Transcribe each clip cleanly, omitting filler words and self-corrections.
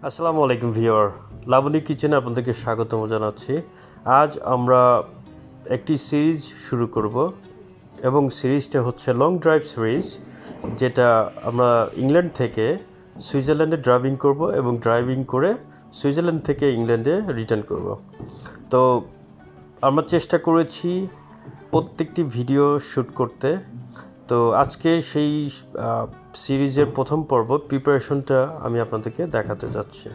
আসসালামু আলাইকুম ভিউয়ার, লাবণী কিচেনে আপনাদেরকে স্বাগতম জানাচ্ছি। আজ আমরা একটি সিরিজ শুরু করব এবং সিরিজটা হচ্ছে লং ড্রাইভ সিরিজ, যেটা আমরা ইংল্যান্ড থেকে সুইজারল্যান্ডে ড্রাইভিং করব এবং ড্রাইভিং করে সুইজারল্যান্ড থেকে ইংল্যান্ডে রিটার্ন করব। তো আমরা চেষ্টা করেছি প্রত্যেকটি ভিডিও শ্যুট করতে। তো আজকে সেই সিরিজের প্রথম পর্ব প্রিপারেশনটা আমি আপনাদেরকে দেখাতে যাচ্ছি।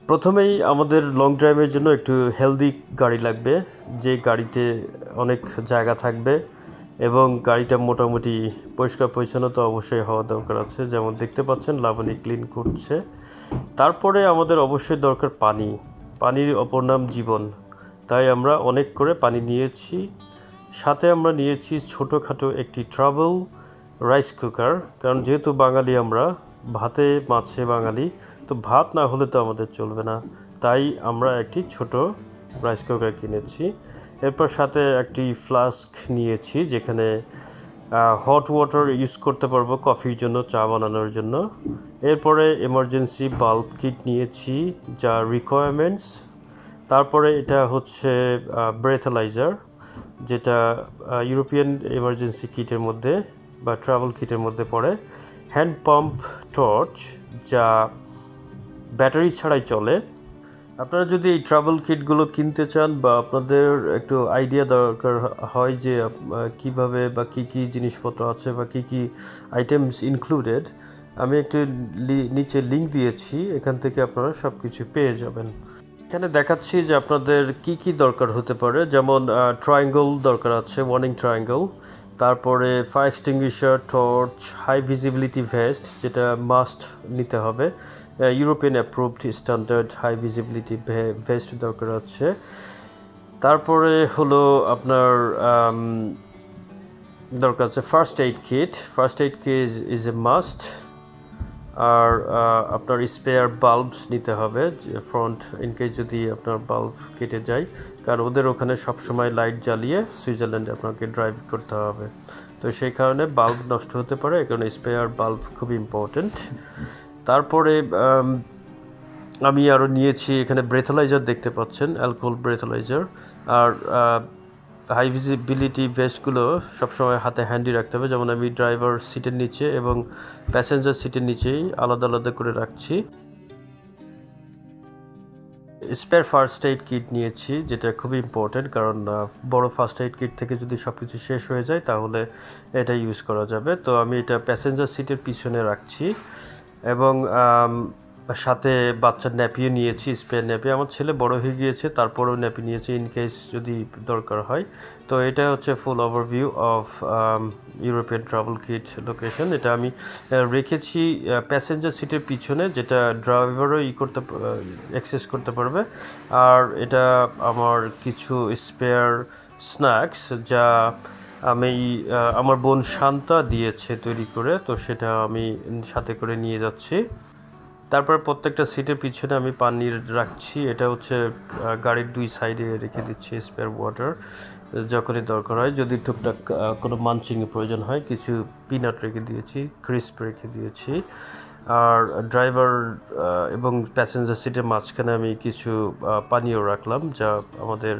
প্রথমেই আমাদের লং ড্রাইভের জন্য একটু হেলদি গাড়ি লাগবে, যে গাড়িতে অনেক জায়গা থাকবে এবং গাড়িটা মোটামুটি পরিষ্কার পরিচ্ছন্নতা অবশ্যই হওয়া দরকার আছে। যেমন দেখতে পাচ্ছেন লাবণী ক্লিন করছে। তারপরে আমাদের অবশ্যই দরকার পানির অপর নাম জীবন, তাই আমরা অনেক করে পানি নিয়েছি। সাথে আমরা নিয়েছি ছোটোখাটো একটি ট্রাভেল রাইস কুকার, কারণ যেহেতু বাঙালি আমরা, ভাতে মাছে বাঙালি, তো ভাত না হলে তো আমাদের চলবে না, তাই আমরা একটি ছোট রাইস কুকার কিনেছি। এরপর সাথে একটি ফ্লাস্ক নিয়েছি, যেখানে হট ওয়াটার ইউজ করতে পারবো কফির জন্য, চা বানানোর জন্য। এরপরে এমার্জেন্সি বাল্ব কিট নিয়েছি, যা রিকোয়ারমেন্টস। তারপরে এটা হচ্ছে ব্রেথালাইজার, যেটা ইউরোপিয়ান এমার্জেন্সি কিটের মধ্যে বা ট্রাভেল কিটের মধ্যে পড়ে। হ্যান্ড পাম্প টর্চ, যা ব্যাটারি ছাড়াই চলে। আপনারা যদি এই ট্রাভেল কিটগুলো কিনতে চান বা আপনাদের একটু আইডিয়া দরকার হয় যে কিভাবে বা কী কী জিনিসপত্র আছে বা কী কী আইটেমস ইনক্লুডেড, আমি একটু নিচে লিঙ্ক দিয়েছি, এখান থেকে আপনারা সব কিছু পেয়ে যাবেন। এখানে দেখাচ্ছি যে আপনাদের কি কি দরকার হতে পারে। যেমন ট্রায়াঙ্গল দরকার আছে, ওয়ার্নিং ট্রায়াঙ্গল। তারপরে fire extinguisher, torch, high visibility vest, যেটা মাস্ট নিতে হবে, European approved standard high visibility vest দরকার আছে। তারপরে হলো আপনার দরকার আছে first aid kit is a must. আর আপনার স্পেয়ার বাল্বস নিতে হবে, ফ্রন্ট ইনকেস যদি আপনার বাল্ব কেটে যায়, কারণ ওদের ওখানে সবসময় লাইট জ্বালিয়ে সুইজারল্যান্ডে আপনাকে ড্রাইভ করতে হবে, তো সেই কারণে বাল্ব নষ্ট হতে পারে, এই কারণে স্পেয়ার বাল্ব খুব ইম্পর্টেন্ট। তারপরে আমি আরও নিয়েছি, এখানে ব্রেথালাইজার দেখতে পাচ্ছেন, অ্যালকোহল ব্রেথালাইজার। আর হাই ভিজিবিলিটি ভেস্টগুলো সবসময় হাতে হ্যান্ডি রাখতে হবে, যেমন আমি ড্রাইভার সিটের নিচে এবং প্যাসেঞ্জার সিটের নিচেই আলাদা আলাদা করে রাখছি। স্পেয়ার ফার্স্ট এইড কিট নিয়েছি, যেটা খুবই ইম্পর্টেন্ট, কারণ বড় ফার্স্ট এইড কিট থেকে যদি সব কিছু শেষ হয়ে যায় তাহলে এটা ইউজ করা যাবে। তো আমি এটা প্যাসেঞ্জার সিটের পিছনে রাখছি। এবং সাথে বাচ্চার ন্যাপিও নিয়েছি, স্পেয়ার ন্যাপি। আমার ছেলে বড় হয়ে গিয়েছে, তারপরেও ন্যাপি নিয়েছি ইনকেস যদি দরকার হয়। তো এটা হচ্ছে full overview of European travel kit location. এটা আমি রেখেছি প্যাসেঞ্জার সিটের পিছনে, যেটা ড্রাইভারও অ্যাক্সেস করতে পারবে। আর এটা আমার কিছু স্পেয়ার স্ন্যাক্স, যা আমি আমার বোন শান্তা দিয়েছে তৈরি করে, তো সেটা আমি সাথে করে নিয়ে যাচ্ছি। তারপর প্রত্যেকটা সিটের পিছনে আমি পানি রাখছি, এটা হচ্ছে গাড়ির দুই সাইডে রেখে দিচ্ছি স্পেয়ার ওয়াটার, যখনই দরকার হয়। যদি টুকটাক কোনো মানচিংয়ের প্রয়োজন হয়, কিছু পিনাট রেখে দিয়েছি, ক্রিস্প রেখে দিয়েছি। আর ড্রাইভার এবং প্যাসেঞ্জার সিটের মাঝখানে আমি কিছু পানীয় রাখলাম, যা আমাদের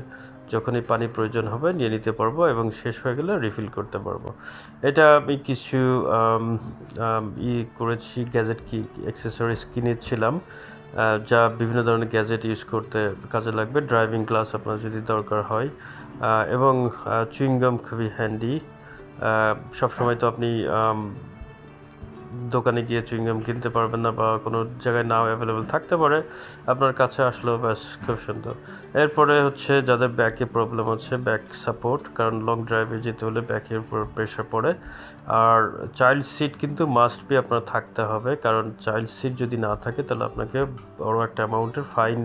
যখনই পানি প্রয়োজন হবে নিয়ে নিতে পারবো এবং শেষ হয়ে গেলে রিফিল করতে পারবো। এটা আমি কিছু করেছি, গ্যাজেট অ্যাক্সেসরিজ কিনেছিলাম, যা বিভিন্ন ধরনের গ্যাজেট ইউজ করতে কাজে লাগবে। ড্রাইভিং গ্লাস আপনার যদি দরকার হয়, এবং চুইংগাম খুবই হ্যান্ডি। সবসময় তো আপনি দোকানে গিয়ে চুইংগাম কিনতে পারবেন না, বা কোনো জায়গায় নাও অ্যাভেলেবেল থাকতে পারে, আপনার কাছে আসলেও ব্যাস খুব সুন্দর। এরপরে হচ্ছে যাদের ব্যাকে প্রবলেম আছে, ব্যাক সাপোর্ট, কারণ লং ড্রাইভে যেতে হলে ব্যাকের উপর প্রেশার পড়ে। আর চাইল্ড সিট কিন্তু মাস্ট বি আপনার থাকতে হবে, কারণ চাইল্ড সিট যদি না থাকে তাহলে আপনাকে বড় একটা অ্যামাউন্টের ফাইন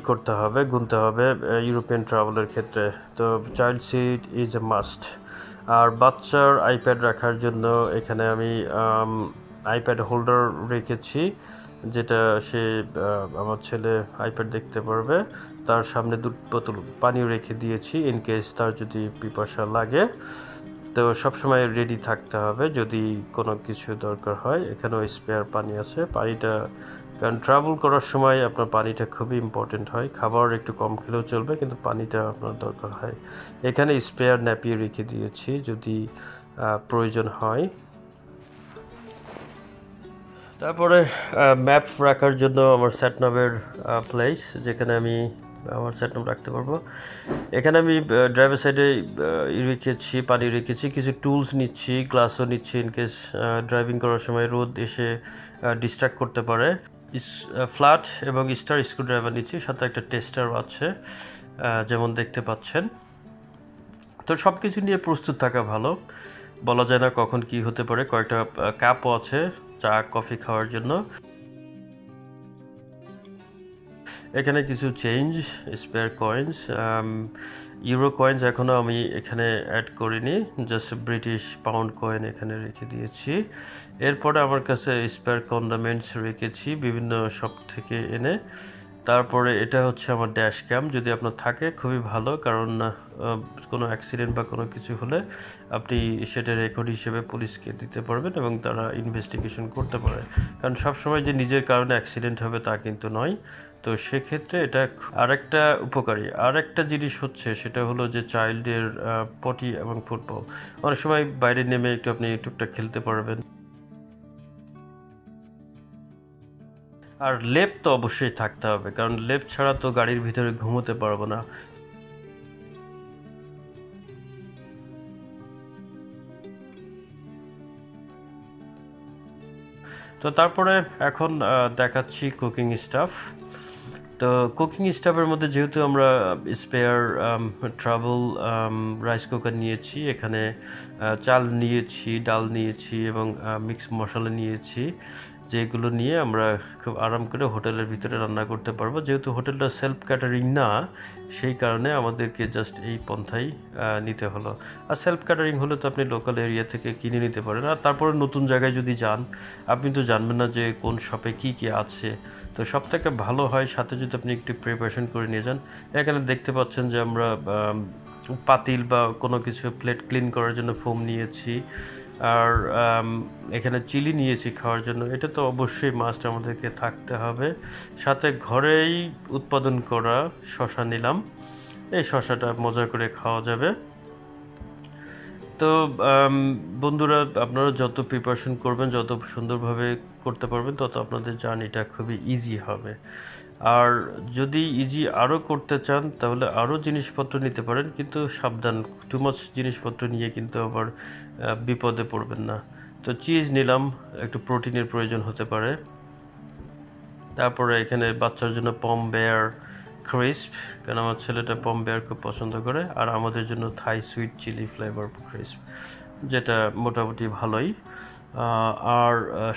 করতে হবে, গুনতে হবে ইউরোপিয়ান ট্রাভেলের ক্ষেত্রে। তো child seat is a must. আর বাচ্চার আইপ্যাড রাখার জন্য এখানে আমি আইপ্যাড হোল্ডার রেখেছি, যেটা সে আমার ছেলে আইপ্যাড দেখতে পারবে। তার সামনে 2 বোতল পানিও রেখে দিয়েছি, ইনকেস তার যদি পিপাসা লাগে। তো সবসময় রেডি থাকতে হবে যদি কোনো কিছু দরকার হয়। এখানেও স্পেয়ার পানি আছে, পানিটা কারণ ট্রাভেল করার সময় আপনার পানিটা খুবই ইম্পর্টেন্ট হয়। খাবার একটু কম খেলেও চলবে, কিন্তু পানিটা আপনার দরকার হয়। এখানে স্পেয়ার ন্যাপিয়ে রেখে দিয়েছি যদি প্রয়োজন হয়। তারপরে ম্যাপ রাখার জন্য আমার স্যাটনামের প্লেস, যেখানে আমি আমার স্যাটনাম রাখতে পারবো। এখানে আমি ড্রাইভার সাইডে রেখেছি, পানি রেখেছি, কিছু টুলস নিচ্ছি, গ্লাসও নিচ্ছি ইনকেস ড্রাইভিং করার সময় রোদ এসে ডিস্ট্র্যাক্ট করতে পারে। ফ্ল্যাট এবং স্টার স্ক্রুড্রাইভার নিচ্ছি, সাথে একটা টেস্টারও আছে যেমন দেখতে পাচ্ছেন। তো সব কিছু নিয়ে প্রস্তুত থাকা ভালো, বলা যায় না কখন কি হতে পারে। কয়েকটা কাপও আছে চা কফি খাওয়ার জন্য। এখানে কিছু change, spare coins, euro coins এখনও আমি এখানে অ্যাড করিনি, জাস্ট ব্রিটিশ পাউন্ড কয়েন এখানে রেখে দিয়েছি। এরপরে আমার কাছে স্পেয়ার কন্ডামেন্টস রেখেছি বিভিন্ন শপ থেকে এনে। তারপরে এটা হচ্ছে আমার ড্যাশ ক্যাম, যদি আপনার থাকে খুবই ভালো, কারণ কোনো অ্যাক্সিডেন্ট বা কোনো কিছু হলে আপনি সেটা রেকর্ড হিসেবে পুলিশকে দিতে পারবেন এবং তারা ইনভেস্টিগেশন করতে পারে। কারণ সবসময় যে নিজের কারণে অ্যাক্সিডেন্ট হবে তা কিন্তু নয়। তো সেক্ষেত্রে এটা আরেকটা উপকারী। আরেকটা জিনিস হচ্ছে সেটা হলো যে চাইল্ডের পটি এবং ফুটবল, অনেক সময় বাইরে নেমে একটু আপনি টুকটাক খেলতে পারবেন। আর লেপ তো অবশ্যই থাকতে হবে, কারণ লেপ ছাড়া তো গাড়ির ভিতরে ঘুমোতে পারবো না। তো তারপরে এখন দেখাচ্ছি কুকিং স্টাফ। তো কুকিং স্টাফের মধ্যে যেহেতু আমরা স্পেয়ার ট্রাভেল রাইস কুকার নিয়েছি, এখানে চাল নিয়েছি, ডাল নিয়েছি এবং মিক্স মশলা নিয়েছি, যেগুলো নিয়ে আমরা খুব আরাম করে হোটেলের ভিতরে রান্না করতে পারবো। যেহেতু হোটেলটা সেলফ ক্যাটারিং না, সেই কারণে আমাদেরকে জাস্ট এই পন্থাই নিতে হলো। আর সেলফ ক্যাটারিং হলে তো আপনি লোকাল এরিয়া থেকে কিনে নিতে পারেন। আর তারপরে নতুন জায়গায় যদি যান, আপনি তো জানবেন না যে কোন শপে কী কী আছে। তো সব থেকে ভালো হয় সাথে যদি আপনি একটু প্রিপারেশন করে নিয়ে যান। এখানে দেখতে পাচ্ছেন যে আমরা পাতিল বা কোনো কিছু প্লেট ক্লিন করার জন্য ফোম নিয়েছি, আর এখানে চিলি নিয়েছি খাওয়ার জন্য। এটা তো অবশ্যই মাস্ট আমাদেরকে থাকতে হবে। সাথে ঘরেই উৎপাদন করা শসা নিলাম, এই শসাটা মজা করে খাওয়া যাবে। তো বন্ধুরা, আপনারা যত প্রিপারেশন করবেন, যত সুন্দরভাবে করতে পারবেন, তত আপনাদের জার্নিটা খুবই ইজি হবে। আর যদি ইজি আরও করতে চান তাহলে আরও জিনিসপত্র নিতে পারেন, কিন্তু সাবধান, টু মাচ জিনিসপত্র নিয়ে কিন্তু আবার বিপদে পড়বেন না। তো চিজ নিলাম, একটু প্রোটিনের প্রয়োজন হতে পারে। তারপরে এখানে বাচ্চার জন্য পম বেয়ার ক্রিস্প, কারণ আমার ছেলেটা পম বেয়ার খুব পছন্দ করে, আর আমাদের জন্য থাই সুইট চিলি ফ্লেভার ক্রিস্প, যেটা মোটামুটি ভালোই। আর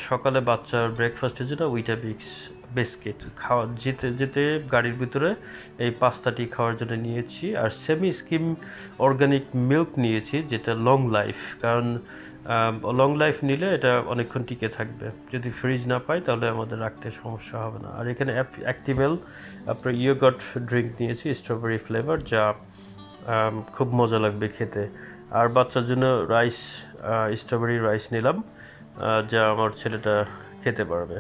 সকালে বাচ্চার ব্রেকফাস্টের জন্য উইটাবিক্স বিস্কিট খাওয়া যেতে যেতে গাড়ির ভিতরে এই পাস্তাটি খাওয়ার জন্য নিয়েছি। আর সেমি স্কিম অর্গানিক মিল্ক নিয়েছি, যেটা লং লাইফ, কারণ লং লাইফ নিলে এটা অনেকক্ষণ টিকে থাকবে। যদি ফ্রিজ না পাই তাহলে আমাদের রাখতে সমস্যা হবে না। আর এখানে অ্যাক্টিভেল আপনার ইয়োগার্ট ড্রিঙ্ক নিয়েছি স্ট্রবেরি ফ্লেভার, যা খুব মজা লাগবে খেতে। আর বাচ্চার জন্য রাইস, স্ট্রবেরি রাইস নিলাম, যা আমার ছেলেটা খেতে পারবে।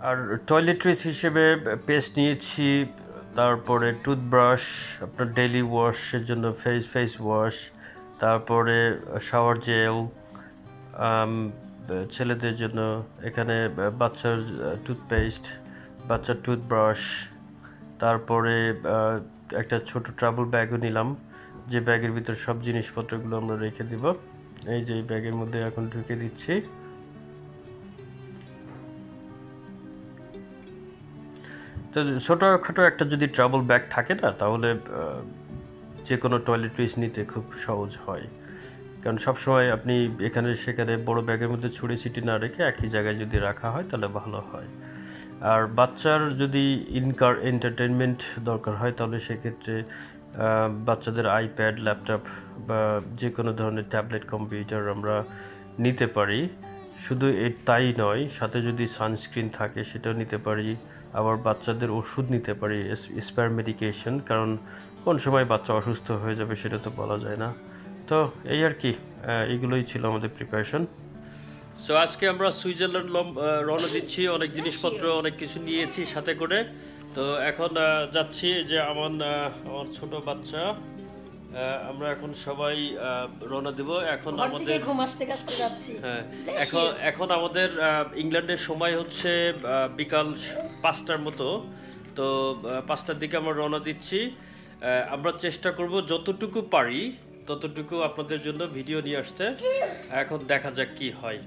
আর টয়লেট্রিজ হিসেবে পেস্ট নিয়েছি, তারপরে টুথব্রাশ, আপনার ডেইলি ওয়াশের জন্য ফেস ওয়াশ, তারপরে শাওয়ার জেল ছেলেদের জন্য, এখানে বাচ্চার টুথপেস্ট, বাচ্চার টুথব্রাশ, তারপরে একটা ছোট ট্রাভেল ব্যাগও নিলাম, যে ব্যাগের ভিতর সব জিনিসপত্রগুলো আমরা রেখে দিব। এই যে এই ব্যাগের মধ্যে এখন ঢুকে দিচ্ছি। তো ছোটোখাটো একটা যদি ট্রাভেল ব্যাগ থাকে না, তাহলে যে কোনো টয়লেট্রিজ নিতে খুব সহজ হয়। কারণ সবসময় আপনি এখানে সেখানে বড় ব্যাগের মধ্যে ছড়িয়ে ছিটিয়ে না রেখে একই জায়গায় যদি রাখা হয় তাহলে ভালো হয়। আর বাচ্চার যদি ইনকার এন্টারটেনমেন্ট দরকার হয়, তাহলে সেক্ষেত্রে বাচ্চাদের আইপ্যাড, ল্যাপটপ বা যে কোনো ধরনের ট্যাবলেট, কম্পিউটার আমরা নিতে পারি। শুধু তাই নয়, সাথে যদি সানস্ক্রিন থাকে সেটাও নিতে পারি। আবার বাচ্চাদের ওষুধ নিতে পারি, স্পেয়ার মেডিকেশন, কারণ কোন সময় বাচ্চা অসুস্থ হয়ে যাবে সেটা তো বলা যায় না। তো এই আর কি, এগুলোই ছিল আমাদের প্রিপারেশন। সো আজকে আমরা সুইজারল্যান্ড রওনা দিচ্ছি, অনেক জিনিসপত্র অনেক কিছু নিয়েছি সাথে করে। তো এখন যাচ্ছি, যে আমার ছোট বাচ্চা, আমরা এখন সবাই রওনা দেব। এখন আমাদের হ্যাঁ, এখন আমাদের ইংল্যান্ডের সময় হচ্ছে বিকাল 5টার মতো। তো 5টার দিকে আমরা রওনা দিচ্ছি। আমরা চেষ্টা করব যতটুকু পারি ততটুকু আপনাদের জন্য ভিডিও নিয়ে আসতে। এখন দেখা যাক কি হয়।